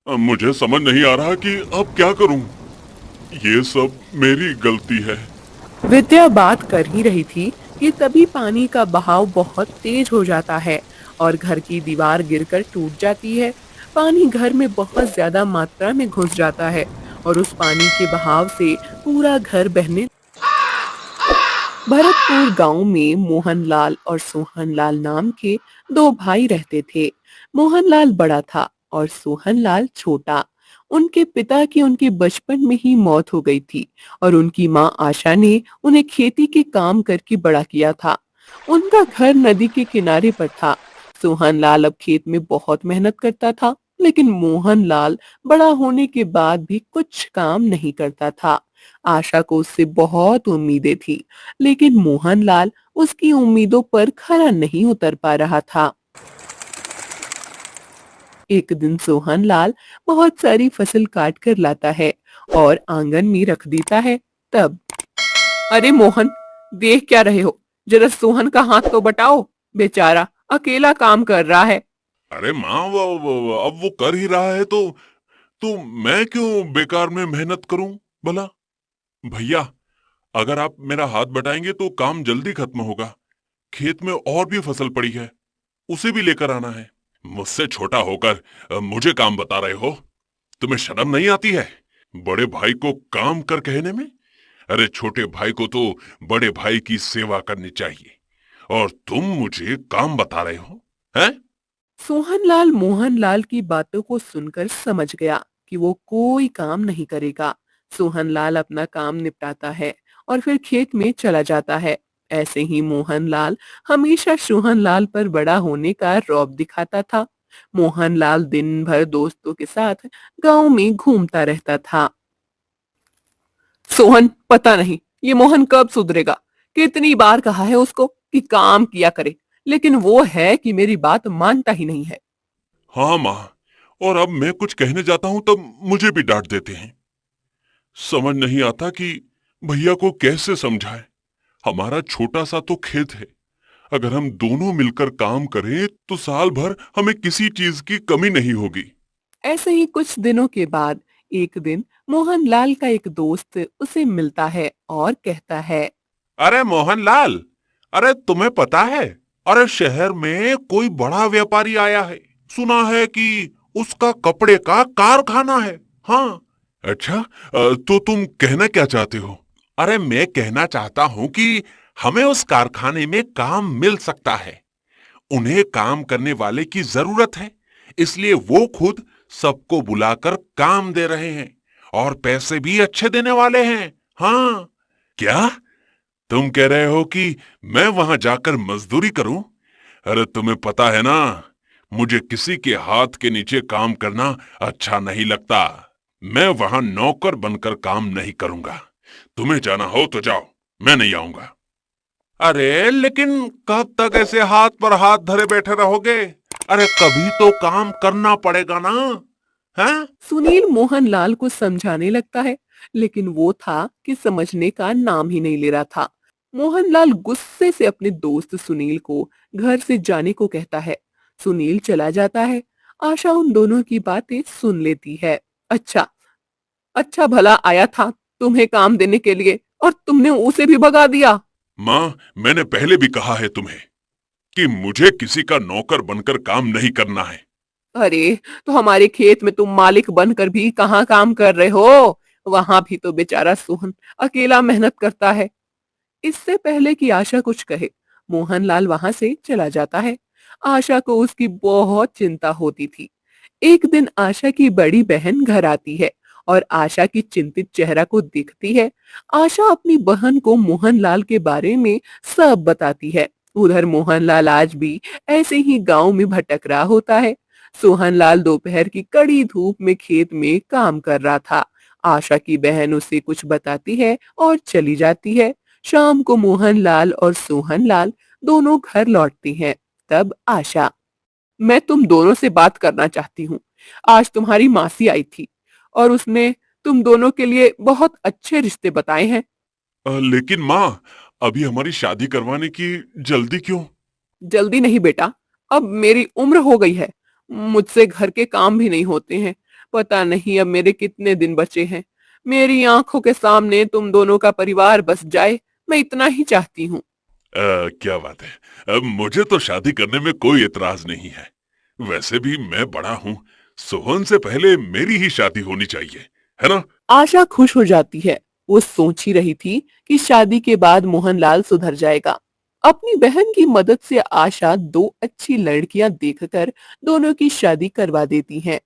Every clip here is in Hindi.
मुझे समझ नहीं आ रहा कि अब क्या करूं। ये सब मेरी गलती है। विद्या बात कर ही रही थी कि तभी पानी का बहाव बहुत तेज हो जाता है और घर की दीवार गिरकर टूट जाती है। पानी घर में बहुत ज्यादा मात्रा में घुस जाता है और उस पानी के बहाव से पूरा घर बहने। भरतपुर गांव में मोहनलाल और सोहनलाल नाम के दो भाई रहते थे। मोहनलाल बड़ा था और सोहनलाल छोटा। उनके पिता की उनके बचपन में ही मौत हो गई थी और उनकी माँ आशा ने उन्हें खेती के काम करके बड़ा किया था। उनका घर नदी के किनारे पर था। सोहनलाल अब खेत में बहुत मेहनत करता था, लेकिन मोहनलाल बड़ा होने के बाद भी कुछ काम नहीं करता था। आशा को उससे बहुत उम्मीदें थी, लेकिन मोहनलाल उसकी उम्मीदों पर खरा नहीं उतर पा रहा था। एक दिन सोहनलाल बहुत सारी फसल काट कर लाता है और आंगन में रख देता है। तब, अरे मोहन, देख क्या रहे हो? जरा सोहन का हाथ तो बटाओ, बेचारा अकेला काम कर रहा है। अरे माँ, अब वो कर ही रहा है तो मैं क्यों बेकार में मेहनत करूं भला। भैया, अगर आप मेरा हाथ बटाएंगे तो काम जल्दी खत्म होगा। खेत में और भी फसल पड़ी है, उसे भी लेकर आना है। मुझसे छोटा होकर मुझे काम बता रहे हो? तुम्हें शर्म नहीं आती है बड़े भाई को काम कर कहने में? अरे छोटे भाई को तो बड़े भाई की सेवा करनी चाहिए, और तुम मुझे काम बता रहे हो हैं? सोहनलाल मोहनलाल की बातों को सुनकर समझ गया कि वो कोई काम नहीं करेगा। सोहनलाल अपना काम निपटाता है और फिर खेत में चला जाता है। ऐसे ही मोहनलाल हमेशा सोहनलाल पर बड़ा होने का रौब दिखाता था। मोहनलाल दिन भर दोस्तों के साथ गांव में घूमता रहता था। सोहन, पता नहीं ये मोहन कब सुधरेगा। कितनी बार कहा है उसको कि काम किया करे, लेकिन वो है कि मेरी बात मानता ही नहीं है। हाँ माँ, और अब मैं कुछ कहने जाता हूं तब मुझे भी डांट देते हैं। समझ नहीं आता कि भैया को कैसे समझाए। हमारा छोटा सा तो खेत है। अगर हम दोनों मिलकर काम करें तो साल भर हमें किसी चीज की कमी नहीं होगी। ऐसे ही कुछ दिनों के बाद एक दिन मोहनलाल का एक दोस्त उसे मिलता है और कहता है। अरे मोहनलाल, अरे तुम्हें पता है, अरे शहर में कोई बड़ा व्यापारी आया है। सुना है कि उसका कपड़े का कारखाना है। हाँ। अच्छा, तो तुम कहना क्या चाहते हो? अरे मैं कहना चाहता हूँ कि हमें उस कारखाने में काम मिल सकता है। उन्हें काम करने वाले की जरूरत है, इसलिए वो खुद सबको बुलाकर काम दे रहे हैं, और पैसे भी अच्छे देने वाले हैं। हाँ। क्या तुम कह रहे हो कि मैं वहां जाकर मजदूरी करूं? अरे तुम्हें पता है ना, मुझे किसी के हाथ के नीचे काम करना अच्छा नहीं लगता। मैं वहां नौकर बनकर काम नहीं करूंगा। तुम्हें जाना हो तो जाओ, मैं नहीं आऊंगा। अरे लेकिन कब तक ऐसे हाथ पर हाथ धरे बैठे रहोगे? अरे कभी तो काम करना पड़ेगा ना, हैं? सुनील मोहनलाल को समझाने लगता है, लेकिन वो था कि समझने का नाम ही नहीं ले रहा था। मोहनलाल गुस्से से अपने दोस्त सुनील को घर से जाने को कहता है। सुनील चला जाता है। आशा उन दोनों की बातें सुन लेती है। अच्छा, अच्छा भला आया था तुम्हें काम देने के लिए और तुमने उसे भी भगा दिया। माँ, मैंने पहले भी कहा है तुम्हें कि मुझे किसी का नौकर बनकर काम नहीं करना है। अरे, तो हमारे खेत में तुम मालिक बनकर भी कहाँ काम कर रहे हो? वहां भी तो बेचारा सोहन अकेला मेहनत करता है। इससे पहले कि आशा कुछ कहे, मोहनलाल वहां से चला जाता है। आशा को उसकी बहुत चिंता होती थी। एक दिन आशा की बड़ी बहन घर आती है और आशा की चिंतित चेहरा को देखती है। आशा अपनी बहन को मोहनलाल के बारे में सब बताती है। उधर मोहनलाल आज भी ऐसे ही गांव में भटक रहा होता है। सोहनलाल दोपहर की कड़ी धूप में खेत में काम कर रहा था। आशा की बहन उसे कुछ बताती है और चली जाती है। शाम को मोहनलाल और सोहनलाल दोनों घर लौटते हैं। तब आशा, मैं तुम दोनों से बात करना चाहती हूँ। आज तुम्हारी मासी आई थी और उसने तुम दोनों के लिए बहुत अच्छे रिश्ते बताए हैं। लेकिन माँ, अभी हमारी शादी करवाने की जल्दी क्यों? जल्दी नहीं बेटा, अब मेरी उम्र हो गई है। मुझसे घर के काम भी नहीं होते हैं। पता नहीं अब मेरे कितने दिन बचे हैं। मेरी आंखों के सामने तुम दोनों का परिवार बस जाए, मैं इतना ही चाहती हूँ। क्या बात है, मुझे तो शादी करने में कोई एतराज नहीं है। वैसे भी मैं बड़ा हूँ, सोहन से पहले मेरी ही शादी होनी चाहिए, है ना? आशा खुश हो जाती है। वो सोच ही रही थी कि शादी के बाद मोहनलाल सुधर जाएगा। अपनी बहन की मदद से आशा दो अच्छी लड़कियां देखकर दोनों की शादी करवा देती है।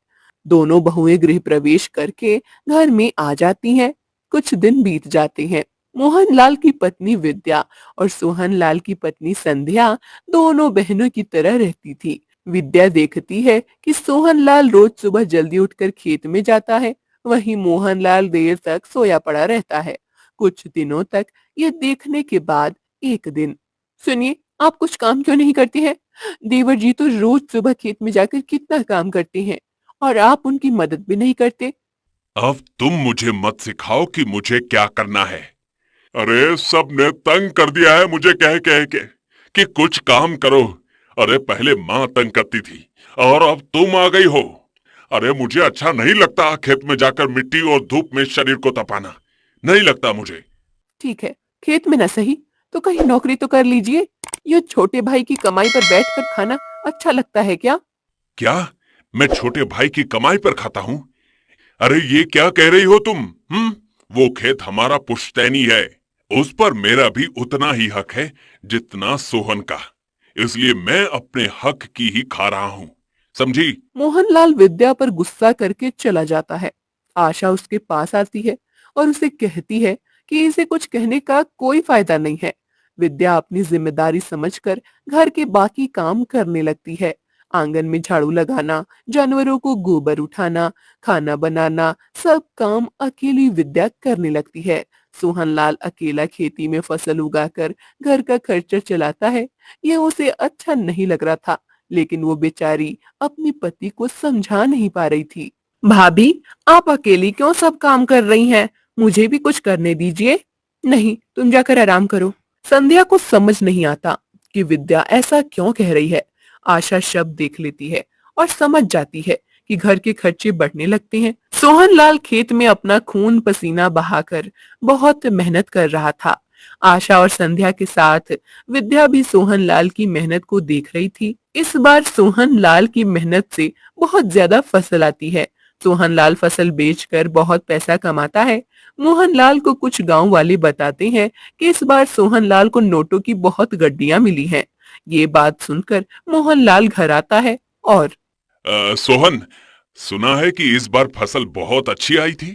दोनों बहुएं गृह प्रवेश करके घर में आ जाती हैं। कुछ दिन बीत जाते हैं। मोहनलाल की पत्नी विद्या और सोहनलाल की पत्नी संध्या दोनों बहनों की तरह रहती थी। विद्या देखती है कि सोहनलाल रोज सुबह जल्दी उठकर खेत में जाता है, वहीं मोहनलाल देर तक सोया पड़ा रहता है। कुछ दिनों तक ये देखने के बाद एक दिन, सुनिए, आप कुछ काम क्यों नहीं करती हैं? देवर जी तो रोज सुबह खेत में जाकर कितना काम करते हैं और आप उनकी मदद भी नहीं करते। अब तुम मुझे मत सिखाओ कि मुझे क्या करना है। अरे सब ने तंग कर दिया है मुझे कह कह के कि कुछ काम करो। अरे पहले माँ तंग करती थी और अब तुम आ गई हो। अरे मुझे अच्छा नहीं लगता खेत में जाकर मिट्टी और धूप में शरीर को तपाना, नहीं लगता मुझे। ठीक है, खेत में न सही तो कहीं नौकरी तो कर लीजिए। ये छोटे भाई की कमाई पर बैठकर खाना अच्छा लगता है क्या? क्या मैं छोटे भाई की कमाई पर खाता हूँ? अरे ये क्या कह रही हो तुम? वो खेत हमारा पुश्तैनी है, उस पर मेरा भी उतना ही हक है जितना सोहन का। इसलिए मैं अपने हक की ही खा रहा हूँ, समझी? मोहनलाल विद्या पर गुस्सा करके चला जाता है। आशा उसके पास आती है और उसे कहती है कि इसे कुछ कहने का कोई फायदा नहीं है। विद्या अपनी जिम्मेदारी समझकर घर के बाकी काम करने लगती है। आंगन में झाड़ू लगाना, जानवरों को गोबर उठाना, खाना बनाना, सब काम अकेली विद्या करने लगती है। सोहनलाल अकेला खेती में फसल उगाकर घर का खर्चा चलाता है। ये उसे अच्छा नहीं लग रहा था, लेकिन वो बेचारी अपने पति को समझा नहीं पा रही थी। भाभी, आप अकेली क्यों सब काम कर रही हैं? मुझे भी कुछ करने दीजिए। नहीं, तुम जाकर आराम करो। संध्या को समझ नहीं आता कि विद्या ऐसा क्यों कह रही है। आशा शब्द देख लेती है और समझ जाती है कि घर के खर्चे बढ़ने लगते हैं। सोहनलाल खेत में अपना खून पसीना बहाकर बहुत मेहनत कर रहा था। आशा और संध्या के साथ विद्या भी सोहनलाल की मेहनत को देख रही थी। इस बार सोहनलाल की मेहनत से बहुत ज्यादा फसल आती है। सोहनलाल फसल बेचकर बहुत पैसा कमाता है। मोहनलाल को कुछ गांव वाले बताते हैं कि इस बार सोहनलाल को नोटों की बहुत गड्डियां मिली हैं। ये बात सुनकर मोहनलाल घर आता है और सोहन, सुना है कि इस बार फसल बहुत अच्छी आई थी।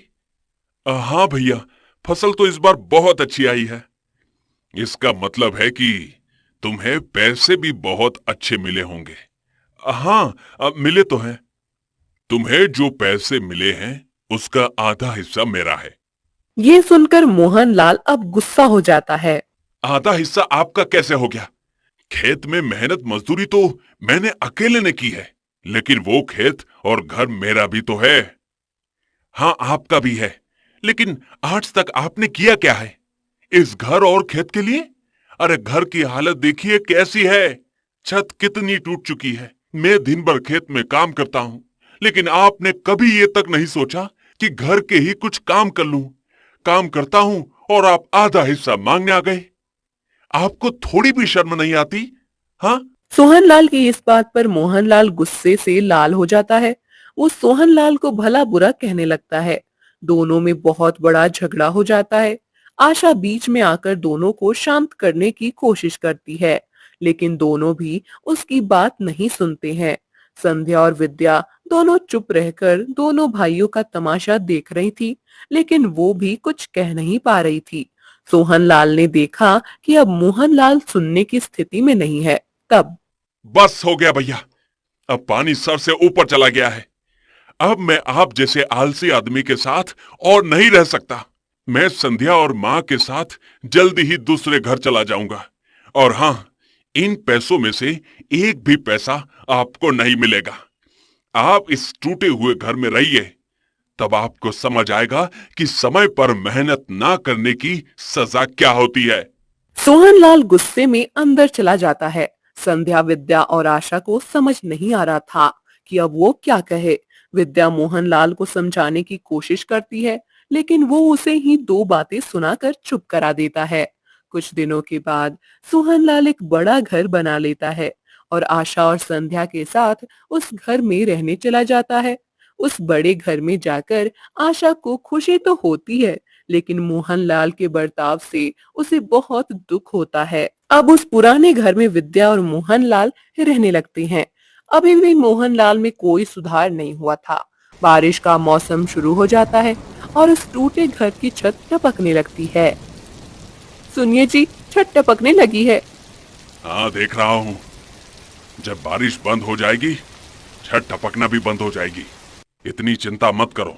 हाँ भैया, फसल तो इस बार बहुत अच्छी आई है। इसका मतलब है कि तुम्हें पैसे भी बहुत अच्छे मिले होंगे। हाँ, मिले तो हैं। तुम्हें जो पैसे मिले हैं उसका आधा हिस्सा मेरा है। ये सुनकर मोहनलाल अब गुस्सा हो जाता है। आधा हिस्सा आपका कैसे हो गया? खेत में मेहनत मजदूरी तो मैंने अकेले ने की है, लेकिन वो खेत और घर मेरा भी तो है। हाँ, आपका भी है, लेकिन आज तक आपने किया क्या है इस घर और खेत के लिए? अरे घर की हालत देखिए कैसी है, छत कितनी टूट चुकी है। मैं दिन भर खेत में काम करता हूँ, लेकिन आपने कभी ये तक नहीं सोचा कि घर के ही कुछ काम कर लूं। काम करता हूँ और आप आधा हिस्सा मांगने आ गए। आपको थोड़ी भी शर्म नहीं आती? हाँ। सोहनलाल की इस बात पर मोहनलाल गुस्से से लाल हो जाता है। वो सोहनलाल को भला बुरा कहने लगता है। दोनों में बहुत बड़ा झगड़ा हो जाता है। आशा बीच में आकर दोनों को शांत करने की कोशिश करती है, लेकिन दोनों भी उसकी बात नहीं सुनते हैं। संध्या और विद्या दोनों चुप रहकर दोनों भाइयों का तमाशा देख रही थी, लेकिन वो भी कुछ कह नहीं पा रही थी। सोहनलाल ने देखा कि अब मोहनलाल सुनने की स्थिति में नहीं है। तब बस हो गया भैया, अब पानी सर से ऊपर चला गया है। अब मैं आप जैसे आलसी आदमी के साथ और नहीं रह सकता। मैं संध्या और माँ के साथ जल्दी ही दूसरे घर चला जाऊंगा। और हाँ, इन पैसों में से एक भी पैसा आपको नहीं मिलेगा। आप इस टूटे हुए घर में रहिए, तब आपको समझ आएगा कि समय पर मेहनत ना करने की सजा क्या होती है। सोहनलाल गुस्से में अंदर चला जाता है। संध्या, विद्या और आशा को समझ नहीं आ रहा था कि अब वो क्या कहे। विद्या मोहनलाल को समझाने की कोशिश करती है, लेकिन वो उसे ही दो बातें सुनाकर चुप करा देता है। कुछ दिनों के बाद सोहनलाल एक बड़ा घर बना लेता है और आशा और संध्या के साथ उस घर में रहने चला जाता है। उस बड़े घर में जाकर आशा को खुशी तो होती है, लेकिन मोहनलाल के बर्ताव से उसे बहुत दुख होता है। अब उस पुराने घर में विद्या और मोहनलाल रहने लगते हैं। अभी भी मोहनलाल में कोई सुधार नहीं हुआ था। बारिश का मौसम शुरू हो जाता है और उस टूटे घर की छत टपकने लगती है। सुनिए जी, छत टपकने लगी है। हाँ, देख रहा हूँ। जब बारिश बंद हो जाएगी, छत टपकना भी बंद हो जाएगी। इतनी चिंता मत करो।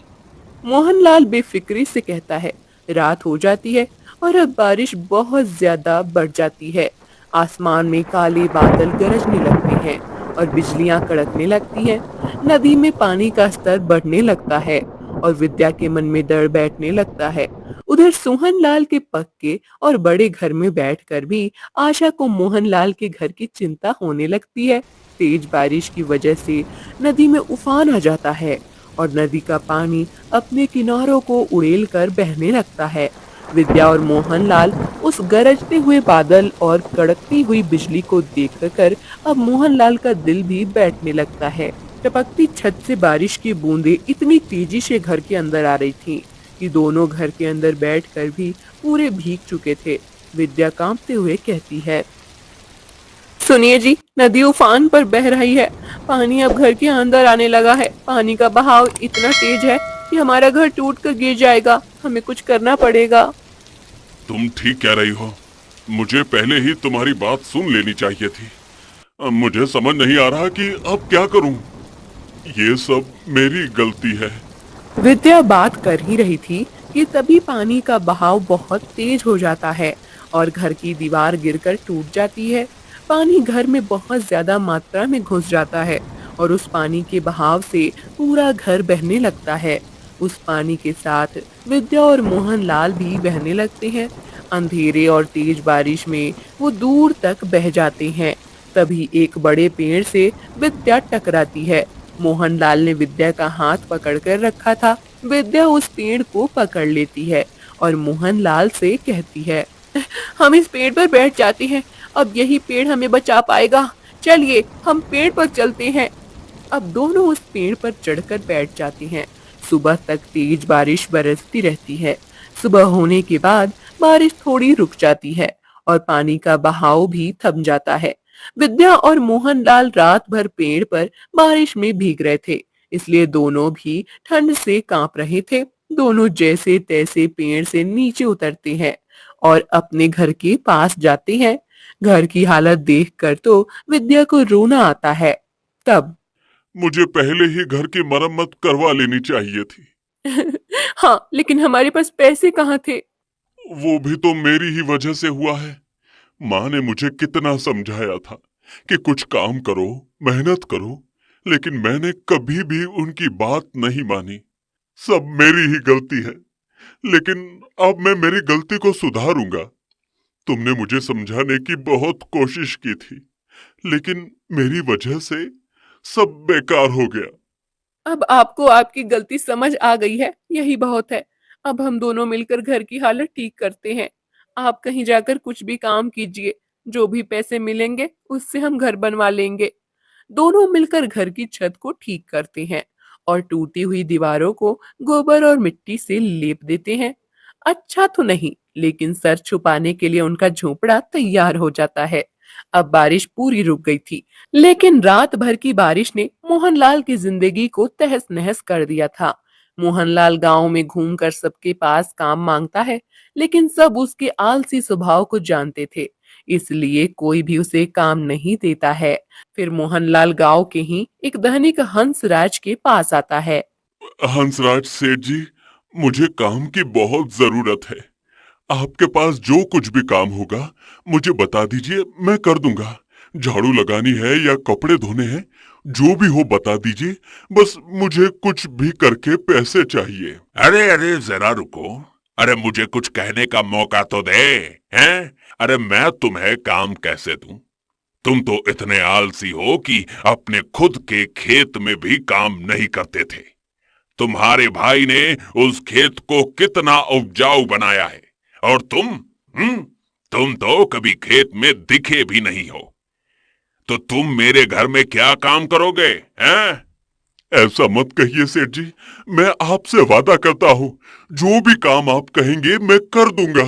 मोहनलाल बेफिक्री से कहता है। रात हो जाती है और अब बारिश बहुत ज्यादा बढ़ जाती है। आसमान में काले बादल गरजने लगते हैं और बिजलियां कड़कने लगती हैं। नदी में पानी का स्तर बढ़ने लगता है और विद्या के मन में डर बैठने लगता है। उधर सोहनलाल के पक्के और बड़े घर में बैठकर भी आशा को मोहनलाल के घर की चिंता होने लगती है। तेज बारिश की वजह से नदी में उफान आ जाता है और नदी का पानी अपने किनारों को उड़ेल कर बहने लगता है। विद्या और मोहनलाल उस गरजते हुए बादल और कड़कती हुई बिजली को देखकर अब मोहनलाल का दिल भी बैठने लगता है। टपकती छत से बारिश की बूंदें इतनी तेजी से घर के अंदर आ रही थीं कि दोनों घर के अंदर बैठकर भी पूरे भीग चुके थे। विद्या कांपते हुए कहती है, सुनिए जी, नदी उफान पर बह रही है। पानी अब घर के अंदर आने लगा है। पानी का बहाव इतना तेज है कि हमारा घर टूट कर गिर जाएगा। हमें कुछ करना पड़ेगा। तुम ठीक कह रही हो। मुझे पहले ही तुम्हारी बात सुन लेनी चाहिए थी। अब मुझे समझ नहीं आ रहा कि अब क्या करूं। ये सब मेरी गलती है। विद्या बात कर ही रही थी कि तभी पानी का बहाव बहुत तेज हो जाता है और घर की दीवार गिरकर टूट जाती है। पानी घर में बहुत ज्यादा मात्रा में घुस जाता है और उस पानी के बहाव से पूरा घर बहने लगता है। उस पानी के साथ विद्या और मोहनलाल भी बहने लगते हैं। अंधेरे और तेज बारिश में वो दूर तक बह जाते हैं। तभी एक बड़े पेड़ से विद्या टकराती है। मोहनलाल ने विद्या का हाथ पकड़कर रखा था। विद्या उस पेड़ को पकड़ लेती है और मोहनलाल से कहती है, हम इस पेड़ पर बैठ जाते हैं। अब यही पेड़ हमें बचा पाएगा। चलिए हम पेड़ पर चलते हैं। अब दोनों उस पेड़ पर चढ़कर बैठ जाती हैं। सुबह तक तेज बारिश बरसती रहती है। सुबह होने के बाद बारिश थोड़ी रुक जाती है और पानी का बहाव भी थम जाता है। विद्या और मोहनलाल रात भर पेड़ पर बारिश में भीग रहे थे, इसलिए दोनों भी ठंड से कांप रहे थे। दोनों जैसे तैसे पेड़ से नीचे उतरते हैं और अपने घर के पास जाते हैं। घर की हालत देखकर तो विद्या को रोना आता है। तब मुझे पहले ही घर की मरम्मत करवा लेनी चाहिए थी। हाँ, लेकिन हमारे पास पैसे कहाँ थे? वो भी तो मेरी ही वजह से हुआ है। माँ ने मुझे कितना समझाया था कि कुछ काम करो, मेहनत करो, लेकिन मैंने कभी भी उनकी बात नहीं मानी। सब मेरी ही गलती है, लेकिन अब मैं मेरी गलती को सुधारूंगा। तुमने मुझे समझाने की बहुत कोशिश की थी, लेकिन मेरी वजह से सब बेकार हो गया। अब आपको आपकी गलती समझ आ गई है, यही बहुत है। अब हम दोनों मिलकर घर की हालत ठीक करते हैं। आप कहीं जाकर कुछ भी काम कीजिए, जो भी पैसे मिलेंगे उससे हम घर बनवा लेंगे। दोनों मिलकर घर की छत को ठीक करते हैं और टूटी हुई दीवारों को गोबर और मिट्टी से लेप देते हैं। अच्छा तो नहीं, लेकिन सर छुपाने के लिए उनका झोपड़ा तैयार हो जाता है। अब बारिश पूरी रुक गई थी, लेकिन रात भर की बारिश ने मोहनलाल की जिंदगी को तहस नहस कर दिया था। मोहनलाल गांव में घूमकर सबके पास काम मांगता है, लेकिन सब उसके आलसी स्वभाव को जानते थे, इसलिए कोई भी उसे काम नहीं देता है। फिर मोहनलाल गांव के ही एक धनिक हंसराज के पास आता है। हंसराज सेठ जी, मुझे काम की बहुत जरूरत है। आपके पास जो कुछ भी काम होगा मुझे बता दीजिए, मैं कर दूंगा। झाड़ू लगानी है या कपड़े धोने हैं, जो भी हो बता दीजिए। बस मुझे कुछ भी करके पैसे चाहिए। अरे अरे जरा रुको। अरे मुझे कुछ कहने का मौका तो दे। हैं? अरे मैं तुम्हें काम कैसे दूं? तुम तो इतने आलसी हो कि अपने खुद के खेत में भी काम नहीं करते थे। तुम्हारे भाई ने उस खेत को कितना उपजाऊ बनाया है, और तुम तो कभी खेत में दिखे भी नहीं हो। तो तुम मेरे घर में क्या काम करोगे, हैं? ऐसा मत कहिए सेठ जी, मैं आपसे वादा करता हूँ, जो भी काम आप कहेंगे मैं कर दूंगा।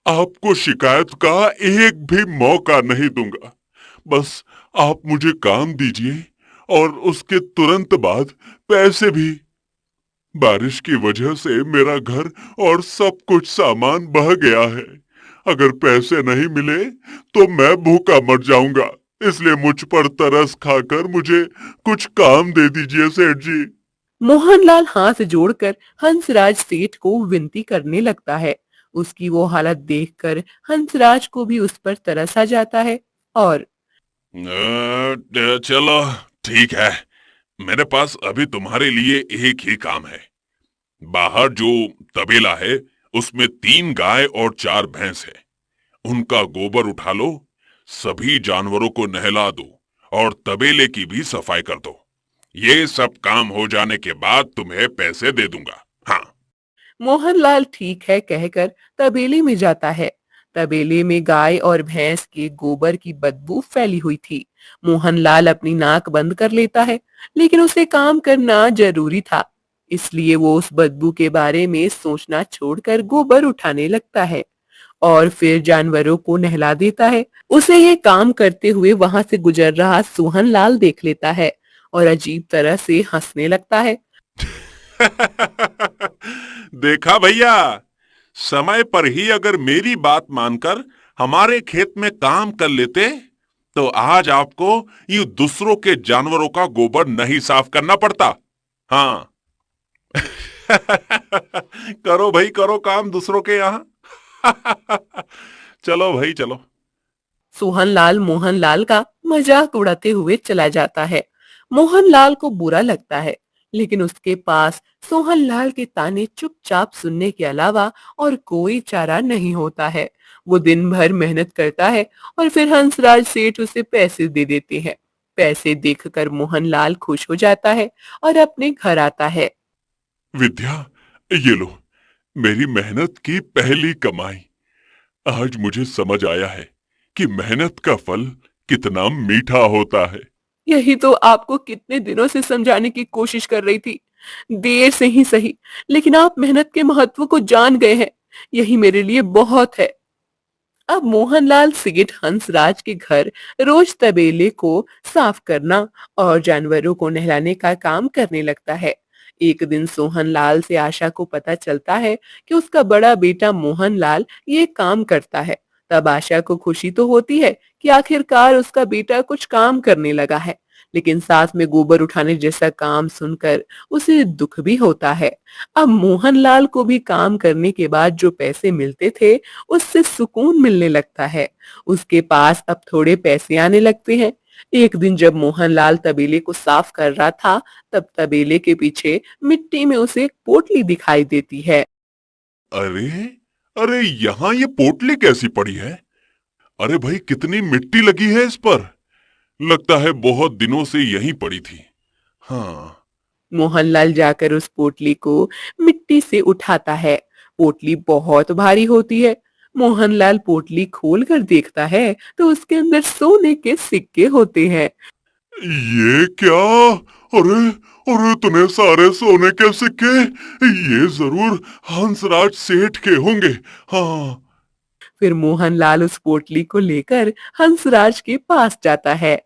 आपको शिकायत का एक भी मौका नहीं दूंगा। बस आप मुझे काम दीजिए, और उसके तुरंत बाद पैसे भी। बारिश की वजह से मेरा घर और सब कुछ सामान बह गया है। अगर पैसे नहीं मिले तो मैं भूखा मर जाऊंगा। इसलिए मुझ पर तरस खाकर मुझे कुछ काम दे दीजिए सेठ जी। मोहनलाल हाथ जोड़कर हंसराज सेठ को विनती करने लगता है। उसकी वो हालत देखकर हंसराज को भी उस पर तरस आ जाता है और चलो ठीक है, मेरे पास अभी तुम्हारे लिए एक ही काम है। बाहर जो तबेला है उसमें 3 गाय और 4 भैंस है। उनका गोबर उठा लो, सभी जानवरों को नहला दो, और तबेले की भी सफाई कर दो। ये सब काम हो जाने के बाद तुम्हें पैसे दे दूंगा। हाँ। मोहनलाल ठीक है कहकर तबेले में जाता है। तबेले में गाय और भैंस के गोबर की बदबू फैली हुई थी। मोहनलाल अपनी नाक बंद कर लेता है, लेकिन उसे काम करना जरूरी था। इसलिए वो उस बदबू के बारे में सोचना छोड़कर गोबर उठाने लगता है और फिर जानवरों को नहला देता है। उसे ये काम करते हुए वहां से गुजर रहा सोहनलाल देख लेता है और अजीब तरह से हंसने लगता है। देखा भैया, समय पर ही अगर मेरी बात मानकर हमारे खेत में काम कर लेते तो आज आपको यूं दूसरों के जानवरों का गोबर नहीं साफ करना पड़ता। हाँ। करो भाई, करो काम दूसरों के यहाँ। चलो भाई चलो। सोहनलाल मोहनलाल का मजाक उड़ाते हुए चला जाता है। मोहनलाल को बुरा लगता है, लेकिन उसके पास सोहनलाल के ताने चुपचाप सुनने के अलावा और कोई चारा नहीं होता है। वो दिन भर मेहनत करता है और फिर हंसराज सेठ उसे पैसे दे देते हैं। पैसे देखकर मोहनलाल खुश हो जाता है और अपने घर आता है। विद्या, ये लो, मेरी मेहनत की पहली कमाई। आज मुझे समझ आया है कि मेहनत का फल कितना मीठा होता है। यही तो आपको कितने दिनों से समझाने की कोशिश कर रही थी। देर से ही सही, लेकिन आप मेहनत के महत्व को जान गए हैं। यही मेरे लिए बहुत है। अब मोहनलाल सेठ हंसराज के घर रोज तबेले को साफ करना और जानवरों को नहलाने का काम करने लगता है। एक दिन सोहनलाल से आशा को पता चलता है कि उसका बड़ा बेटा मोहनलाल ये काम करता है। तब आशा को खुशी तो होती है कि आखिरकार उसका बेटा कुछ काम करने लगा है, लेकिन साथ में गोबर उठाने जैसा काम सुनकर उसे दुख भी होता है। अब मोहनलाल को भी काम करने के बाद जो पैसे मिलते थे उससे सुकून मिलने लगता है। उसके पास अब थोड़े पैसे आने लगते हैं। एक दिन जब मोहनलाल तबेले को साफ कर रहा था, तब तबेले के पीछे मिट्टी में उसे एक पोटली दिखाई देती है। अरे, अरे यहाँ ये पोटली कैसी पड़ी है? अरे भाई, कितनी मिट्टी लगी है इस पर। लगता है बहुत दिनों से यहीं पड़ी थी। हाँ। मोहनलाल जाकर उस पोटली को मिट्टी से उठाता है। पोटली बहुत भारी होती है। मोहनलाल पोटली खोलकर देखता है तो उसके अंदर सोने के सिक्के होते हैं। ये क्या? अरे, अरे इतने सारे सोने के सिक्के! ये जरूर हंसराज सेठ के होंगे। हाँ। फिर मोहनलाल उस पोटली को लेकर हंसराज के पास जाता है।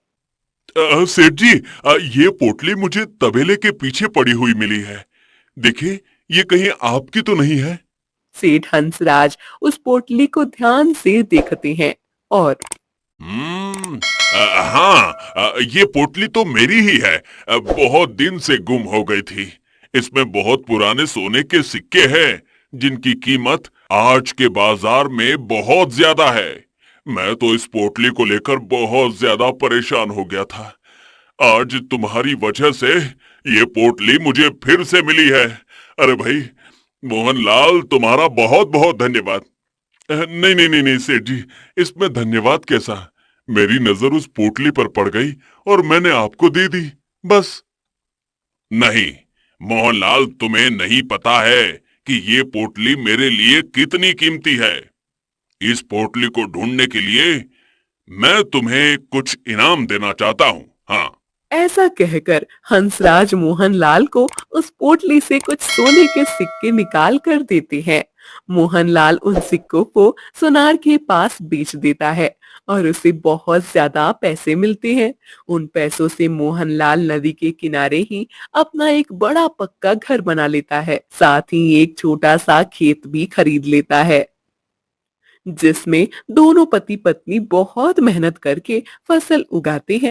सेठ जी, ये पोटली मुझे तबेले के पीछे पड़ी हुई मिली है। देखिए, ये कहीं आपकी तो नहीं है? सेठ हंसराज उस पोटली को ध्यान से देखते हैं और हम्म, हाँ, ये पोटली तो मेरी ही है। बहुत दिन से गुम हो गई थी। इसमें बहुत पुराने सोने के सिक्के हैं, जिनकी कीमत आज के बाजार में बहुत ज्यादा है। मैं तो इस पोटली को लेकर बहुत ज्यादा परेशान हो गया था। आज तुम्हारी वजह से ये पोटली मुझे फिर से मिली है। अरे भाई, मोहनलाल, तुम्हारा बहुत बहुत धन्यवाद। नहीं नहीं नहीं नहीं सेठ जी, इसमें धन्यवाद कैसा? मेरी नजर उस पोटली पर पड़ गई और मैंने आपको दे दी, बस। नहीं, मोहनलाल, तुम्हें नहीं पता है कि ये पोटली मेरे लिए कितनी कीमती है। इस पोटली को ढूंढने के लिए मैं तुम्हें कुछ इनाम देना चाहता हूँ। हाँ। ऐसा कहकर हंसराज मोहनलाल को उस पोटली से कुछ सोने के सिक्के निकाल कर देते हैं। मोहनलाल उन सिक्कों को सुनार के पास बेच देता है और उसे बहुत ज्यादा पैसे मिलते हैं। उन पैसों से मोहनलाल नदी के किनारे ही अपना एक बड़ा पक्का घर बना लेता है, साथ ही एक छोटा सा खेत भी खरीद लेता है, जिसमें दोनों पति पत्नी बहुत मेहनत करके फसल उगाते हैं।